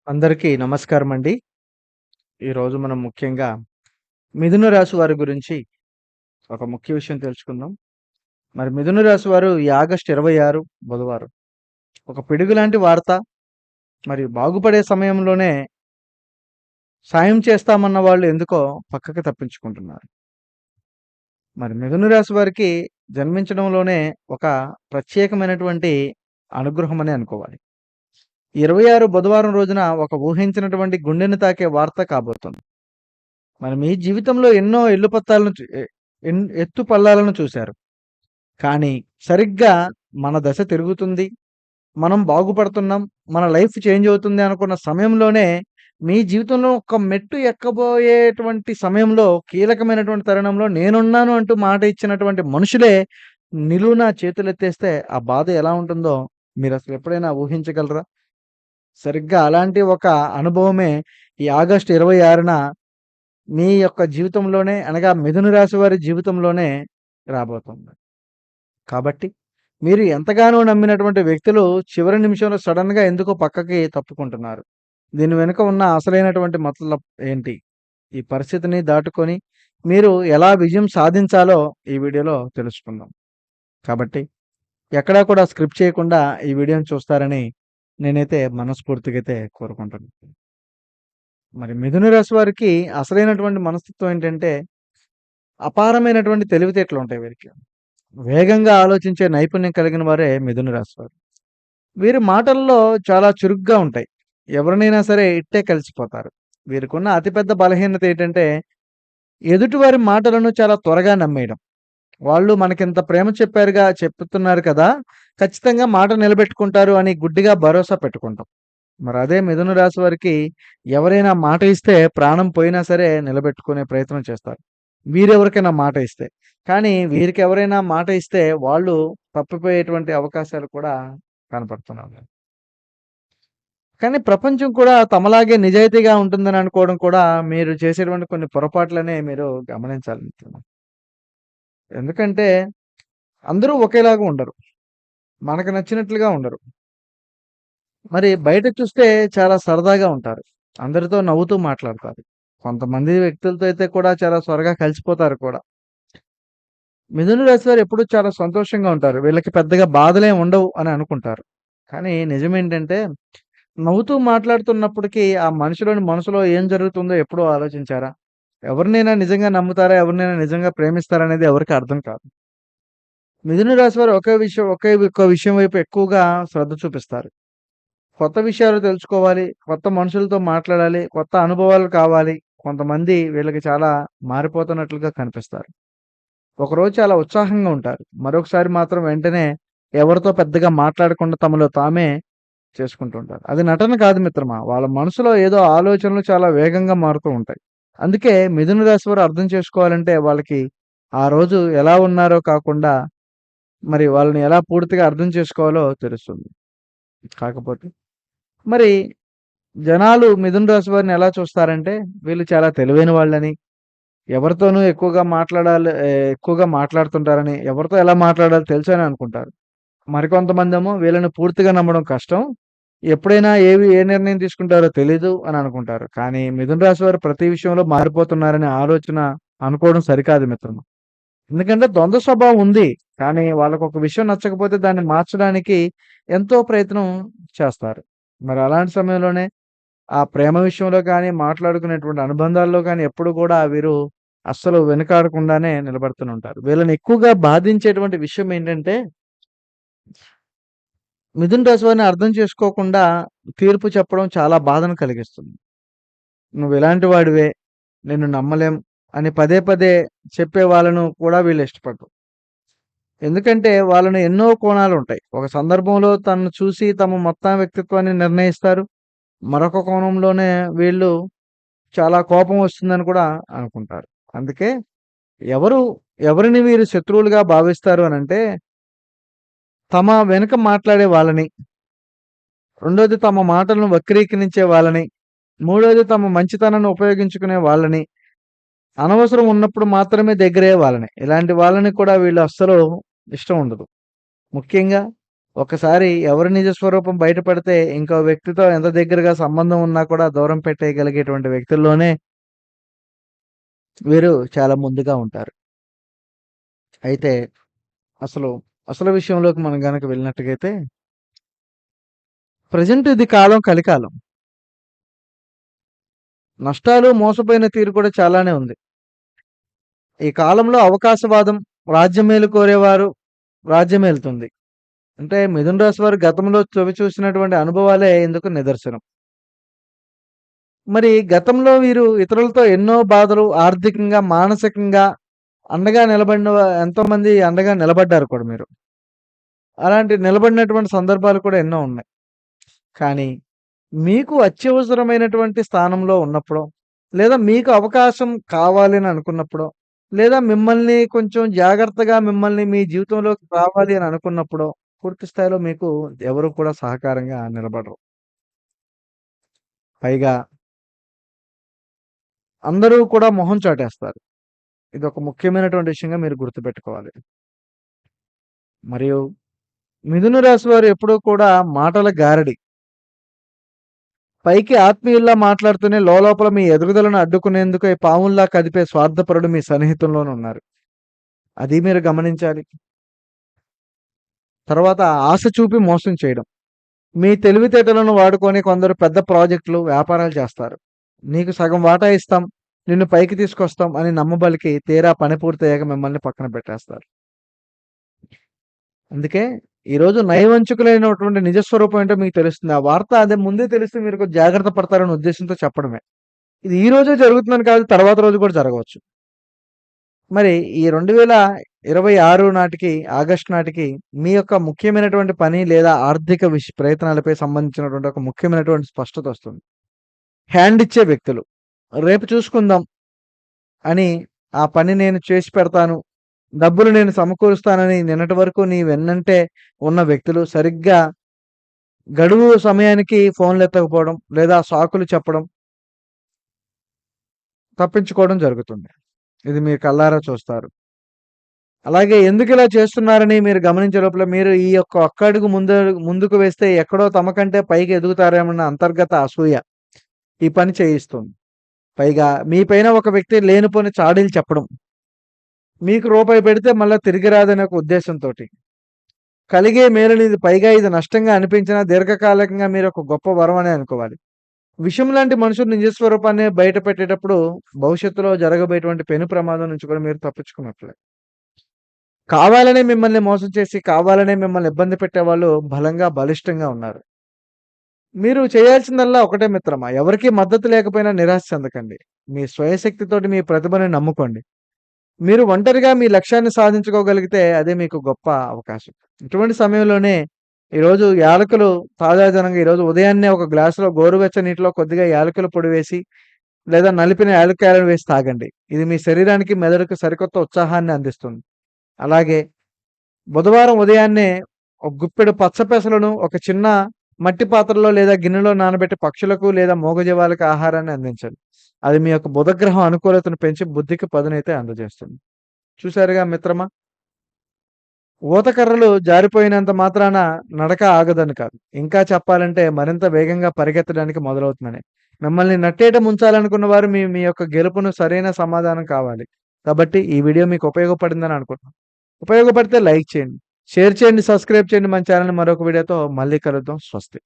అందరికీ నమస్కారం అండి. ఈరోజు మనం ముఖ్యంగా మిథున రాశి వారి గురించి ఒక ముఖ్య విషయం తెలుసుకుందాం. మరి మిథున రాశి వారు ఈ ఆగస్టు 26 బుధవారం ఒక పిడుగులాంటి వార్త, మరి బాగుపడే సమయంలోనే సాయం చేస్తామన్న వాళ్ళు ఎందుకో పక్కకి తప్పించుకుంటున్నారు. మరి మిథున రాశి వారికి జన్మించడంలోనే ఒక ప్రత్యేకమైనటువంటి అనుగ్రహం అని అనుకోవాలి. 26 బుధవారం రోజున ఒక ఊహించినటువంటి గుండెని తాకే వార్త కాబోతుంది. మరి మీ జీవితంలో ఎన్నో ఎల్లుపత్తాలను ఎత్తు పల్లాలను చూశారు. కానీ సరిగ్గా మన దశ తిరుగుతుంది. మనం బాగుపడుతున్నాం. మన లైఫ్ చేంజ్ అవుతుంది అనుకున్న సమయంలోనే మీ జీవితంలో ఒక మెట్టు ఎక్కబోయేటువంటి సమయంలో కీలకమైనటువంటి తరుణంలో నేనున్నాను అంటూ మాట ఇచ్చినటువంటి మనుషులే నిలువున చేతులెత్తేస్తే ఆ బాధ ఎలా ఉంటుందో మీరసలు ఎప్పుడైనా ఊహించగలరా? సరిగ్గా అలాంటి ఒక అనుభవమే ఈ ఆగస్టు 26న మీ యొక్క జీవితంలోనే అనగా మిథున రాశి వారి జీవితంలోనే రాబోతుంది. కాబట్టి మీరు ఎంతగానో నమ్మినటువంటి వ్యక్తులు చివరి నిమిషంలో సడన్‌గా ఎందుకో పక్కకి తప్పుకుంటున్నారు. దీని వెనుక ఉన్న అసలైనటువంటి మతలబ్ ఏంటి? ఈ పరిస్థితిని దాటుకొని మీరు ఎలా విజయం సాధించాలో ఈ వీడియోలో తెలుసుకుందాం. కాబట్టి ఎక్కడా కూడా స్క్రిప్ట్ చేయకుండా ఈ వీడియోని చూస్తారని నేనైతే మనస్ఫూర్తిగా అయితే కోరుకుంటున్నాను. మరి మిథున రాశి వారికి అసలైనటువంటి మనస్తత్వం ఏంటంటే అపారమైనటువంటి తెలివితేటలుంటాయి వీరికి. వేగంగా ఆలోచించే నైపుణ్యం కలిగిన వారే మిథున రాశి వారు. వీరి మాటల్లో చాలా చురుగ్గా ఉంటాయి. ఎవరినైనా సరే ఇట్టే కలిసిపోతారు. వీరికున్న అతిపెద్ద బలహీనత ఏంటంటే ఎదుటివారి మాటలను చాలా త్వరగా నమ్మేయడం. వాళ్ళు మనకింత ప్రేమ చెప్తున్నారు కదా! ఖచ్చితంగా మాట నిలబెట్టుకుంటారు అని గుడ్డిగా భరోసా పెట్టుకుంటాం. మరి అదే మిథున రాశి వారికి ఎవరైనా మాట ఇస్తే ప్రాణం పోయినా సరే నిలబెట్టుకునే ప్రయత్నం చేస్తారు. వీరెవరికైనా మాట ఇస్తే. కానీ వీరికి ఎవరైనా మాట ఇస్తే వాళ్ళు తప్పిపోయేటువంటి అవకాశాలు కూడా కనపడుతున్నాయి. కానీ ప్రపంచం కూడా తమలాగే నిజాయితీగా ఉంటుందని అనుకోవడం కూడా మీరు చేసేటువంటి కొన్ని పొరపాట్లనే మీరు గమనించాలి మిత్రులు. ఎందుకంటే అందరూ ఒకేలాగా ఉండరు. మనకు నచ్చినట్లుగా ఉండరు. మరి బయట చూస్తే చాలా సరదాగా ఉంటారు. అందరితో నవ్వుతూ మాట్లాడతారు. కొంతమంది వ్యక్తులతో అయితే కూడా చాలా త్వరగా కలిసిపోతారు కూడా. మిథున రాశి వారు ఎప్పుడూ చాలా సంతోషంగా ఉంటారు. వీళ్ళకి పెద్దగా బాధలేం ఉండవు అని అనుకుంటారు. కానీ నిజమేంటంటే నవ్వుతూ మాట్లాడుతున్నప్పటికీ ఆ మనిషిలోని మనసులో ఏం జరుగుతుందో ఎప్పుడూ ఆలోచించారా? ఎవరినైనా నిజంగా నమ్ముతారా? ఎవరినైనా నిజంగా ప్రేమిస్తారా? అనేది ఎవరికీ అర్థం కాదు. మిథున రాశి వారు ఒకే ఒక్క విషయం వైపు ఎక్కువగా శ్రద్ధ చూపిస్తారు. కొత్త విషయాలు తెలుసుకోవాలి. కొత్త మనుషులతో మాట్లాడాలి. కొత్త అనుభవాలు కావాలి. కొంతమంది వీళ్ళకి చాలా మారిపోతున్నట్లుగా కనిపిస్తారు. ఒకరోజు చాలా ఉత్సాహంగా ఉంటారు. మరొకసారి మాత్రం వెంటనే ఎవరితో పెద్దగా మాట్లాడకుండా తమలో తామే చేసుకుంటూ ఉంటారు. అది నటన కాదు మిత్రమా. వాళ్ళ మనసులో ఏదో ఆలోచనలు చాలా వేగంగా మారుతూ ఉంటాయి. అందుకే మిథున రాశి వారు అర్థం చేసుకోవాలంటే వాళ్ళకి ఆ రోజు ఎలా ఉన్నారో కాకుండా మరి వాళ్ళని ఎలా పూర్తిగా అర్థం చేసుకోవాలో తెలుస్తుంది. కాకపోతే మరి జనాలు మిథున రాశి వారిని ఎలా చూస్తారంటే వీళ్ళు చాలా తెలివైన వాళ్ళని, ఎవరితోనూ ఎక్కువగా మాట్లాడుతుంటారని, ఎవరితో ఎలా మాట్లాడాలో తెలుసని అనుకుంటారు. మరికొంతమందేమో వీళ్ళని పూర్తిగా నమ్మడం కష్టం. ఎప్పుడైనా ఏ నిర్ణయం తీసుకుంటారో తెలీదు అని అనుకుంటారు. కానీ మిథున రాశి వారు ప్రతి విషయంలో మారిపోతున్నారనే ఆలోచన అనుకోవడం సరికాదు మిత్రమా. ఎందుకంటే ద్వంద్వ స్వభావం ఉంది. కానీ వాళ్ళకొక విషయం నచ్చకపోతే దాన్ని మార్చడానికి ఎంతో ప్రయత్నం చేస్తారు. మరి అలాంటి సమయంలోనే ఆ ప్రేమ విషయంలో కానీ, మాట్లాడుకునేటువంటి అనుబంధాల్లో కానీ ఎప్పుడు కూడా వీరు అస్సలు వెనుకాడకుండానే నిలబడుతూనే ఉంటారు. వీళ్ళని ఎక్కువగా బాధించేటువంటి విషయం ఏంటంటే మిథున రాశి వారిని అర్థం చేసుకోకుండా తీర్పు చెప్పడం చాలా బాధను కలిగిస్తుంది. "నువ్విలాంటి వాడివే, నిన్ను నమ్మలేం" అని పదే పదే చెప్పే వాళ్ళను కూడా వీళ్ళు ఇష్టపడరు. ఎందుకంటే వాళ్ళని ఎన్నో కోణాలుంటాయి. ఒక సందర్భంలో తనను చూసి తమ మొత్తం వ్యక్తిత్వాన్ని నిర్ణయిస్తారు. మరొక కోణంలోనే వీళ్ళు చాలా కోపం వస్తుందని కూడా అనుకుంటారు. అందుకే ఎవరు ఎవరిని వీరు శత్రువులుగా భావిస్తారు అనంటే, తమ వెనుక మాట్లాడే వాళ్ళని, రెండోది తమ మాటలను వక్రీకరించే వాళ్ళని, మూడోది తమ మంచితనాన్ని ఉపయోగించుకునే వాళ్ళని, అనవసరం ఉన్నప్పుడు మాత్రమే దగ్గరయ్యే వాళ్ళని. ఇలాంటి వాళ్ళని కూడా వీళ్ళు అస్సలు ఇష్టం ఉండదు. ముఖ్యంగా ఒకసారి ఎవరి నిజ స్వరూపం బయటపడితే ఇంకో వ్యక్తితో ఎంత దగ్గరగా సంబంధం ఉన్నా కూడా దూరం పెట్టేయగలిగేటువంటి వ్యక్తుల్లోనే వీరు చాలా ముందుగా ఉంటారు. అయితే అసలు అసలు విషయంలోకి మనం గనక వెళ్ళినట్టుగైతే ప్రెజెంట్ ఇది కలికాలం. నష్టాలు, మోసపోయిన తీరు కూడా చాలానే ఉంది. ఈ కాలంలో అవకాశవాదం, రాజ్యమేలు కోరేవారు రాజ్యమేలుతుంది. అంటే మిథున రాశి వారు గతంలో చవిచూసినటువంటి అనుభవాలే ఇందుకు నిదర్శనం. మరి గతంలో వీరు ఇతరులతో ఎన్నో బాధలు ఆర్థికంగా, మానసికంగా అండగా నిలబడిన ఎంతోమంది అండగా నిలబడ్డారు కూడా మీరు. అలాంటి నిలబడినటువంటి సందర్భాలు కూడా ఎన్నో ఉన్నాయి. కానీ మీకు అత్యవసరమైనటువంటి స్థానంలో ఉన్నప్పుడో, లేదా మీకు అవకాశం కావాలి అని అనుకున్నప్పుడో, లేదా మిమ్మల్ని కొంచెం జాగ్రత్తగా మిమ్మల్ని మీ జీవితంలోకి రావాలి అని అనుకున్నప్పుడో, పూర్తి స్థాయిలో మీకు ఎవరు కూడా సహకారంగా నిలబడరు. పైగా అందరూ కూడా మొహం చాటేస్తారు. ఇదొక ముఖ్యమైనటువంటి విషయంగా మీరు గుర్తుపెట్టుకోవాలి. మరియు మిథున రాశి వారు ఎప్పుడూ కూడా మాటల గారడి. పైకి ఆత్మీయుల్లా మాట్లాడుతూనే లోలోపల మీ ఎదుగుదలను అడ్డుకునేందుకు ఈ పావుల్లా కదిపే స్వార్థపరుడు మీ సన్నిహితంలోనే ఉన్నారు. అది మీరు గమనించాలి. తర్వాత ఆశ చూపి మోసం చేయడం. మీ తెలివితేటలను వాడుకొని కొందరు పెద్ద ప్రాజెక్టులు, వ్యాపారాలు చేస్తారు. నీకు సగం వాటా ఇస్తాం, నిన్ను పైకి తీసుకొస్తాం అని నమ్మబలికి తీరా పని పూర్తయ్యాక మిమ్మల్ని పక్కన పెట్టేస్తారు. అందుకే ఈరోజు నయవంచుకులైనటువంటి నిజస్వరూపం ఏంటో మీకు తెలుస్తుంది. ఆ వార్త అదే ముందే తెలిస్తే మీరు కొంచెం జాగ్రత్త పడతారనే ఉద్దేశంతో చెప్పడమే. ఇది ఈ రోజే జరుగుతుందని కాదు, తర్వాత రోజు కూడా జరగవచ్చు. మరి ఈ 2026 నాటికి, ఆగస్టు నాటికి మీ యొక్క ముఖ్యమైనటువంటి పని లేదా ఆర్థిక ప్రయత్నాలపై సంబంధించినటువంటి ఒక ముఖ్యమైనటువంటి స్పష్టత వస్తుంది. హ్యాండ్ ఇచ్చే వ్యక్తులు రేపు చూసుకుందాం అని ఆ పని నేను చేసి పెడతాను, డబ్బులు నేను సమకూరుస్తానని నిన్నటి వరకు నీ వెన్నంటే ఉన్న వ్యక్తులు సరిగ్గా గడువు సమయానికి ఫోన్లు ఎత్తకపోవడం లేదా సాకులు చెప్పడం, తప్పించుకోవడం జరుగుతుంది. ఇది మీరు కళ్ళారా చూస్తారు. అలాగే ఎందుకు ఇలా చేస్తున్నారని మీరు గమనించే లోపల మీరు ఈ యొక్క ఒక్క అడుగు ముందుకు వేస్తే ఎక్కడో తమకంటే పైకి ఎదుగుతారేమన్న అంతర్గత అసూయ ఈ పని చేయిస్తుంది. పైగా మీ పైన ఒక వ్యక్తి లేనిపోని చాడీలు చెప్పడం, మీకు రూపాయి పెడితే మళ్ళా తిరిగి రాదనే ఒక ఉద్దేశంతోటి కలిగే మేలునిది, పైగా ఇది నష్టంగా అనిపించినా దీర్ఘకాలికంగా మీరు ఒక గొప్ప వరం అనే అనుకోవాలి. విషం లాంటి మనుషులు నిజ స్వరూపాన్ని బయట పెట్టేటప్పుడు భవిష్యత్తులో జరగబోయేటువంటి పెను ప్రమాదం నుంచి కూడా మీరు తప్పించుకున్నట్లే. కావాలనే మిమ్మల్ని మోసం చేసి, కావాలనే మిమ్మల్ని ఇబ్బంది పెట్టేవాళ్ళు బలంగా, బలిష్టంగా ఉన్నారు. మీరు చేయాల్సిందల్లా ఒకటే మిత్రమా, ఎవరికీ మద్దతు లేకపోయినా నిరాశ చెందకండి. మీ స్వయశక్తితోటి మీ ప్రతిభని నమ్ముకోండి. మీరు ఒంటరిగా మీ లక్ష్యాన్ని సాధించుకోగలిగితే అదే మీకు గొప్ప అవకాశం. ఇటువంటి సమయంలోనే ఈరోజు యాలకులు తాజాదనంగా ఈరోజు ఉదయాన్నే ఒక గ్లాసులో గోరువెచ్చని నీటిలో కొద్దిగా యాలకుల పొడి వేసి లేదా నలిపిన యాలక్కాయలను వేసి తాగండి. ఇది మీ శరీరానికి, మెదడుకు సరికొత్త ఉత్సాహాన్ని అందిస్తుంది. అలాగే బుధవారం ఉదయాన్నే ఒక గుప్పెడు పచ్చపెసలను ఒక చిన్న మట్టి పాత్రలో లేదా గిన్నెలో నానబెట్టి పక్షులకు లేదా మూగజీవాలకు ఆహారాన్ని అందించండి. అది మీ యొక్క బుధగ్రహం అనుకూలతను పెంచి బుద్ధికి పదునైతే అందజేస్తుంది. చూశారుగా మిత్రమా, ఊతకర్రలు జారిపోయినంత మాత్రాన నడక ఆగదని కాదు, ఇంకా చెప్పాలంటే మరింత వేగంగా పరిగెత్తడానికి మొదలవుతుందని. మిమ్మల్ని నట్టేట ముంచాలనుకున్న వారు మీ మీ యొక్క గెలుపును సరైన సమాధానం కావాలి. కాబట్టి ఈ వీడియో మీకు ఉపయోగపడిందని అనుకుంటున్నాను. ఉపయోగపడితే లైక్ చేయండి, షేర్ చేయండి, సబ్స్క్రైబ్ చేయండి మన ఛానల్ని. మరొక వీడియోతో మళ్ళీ కలుద్దాం. స్వస్తి.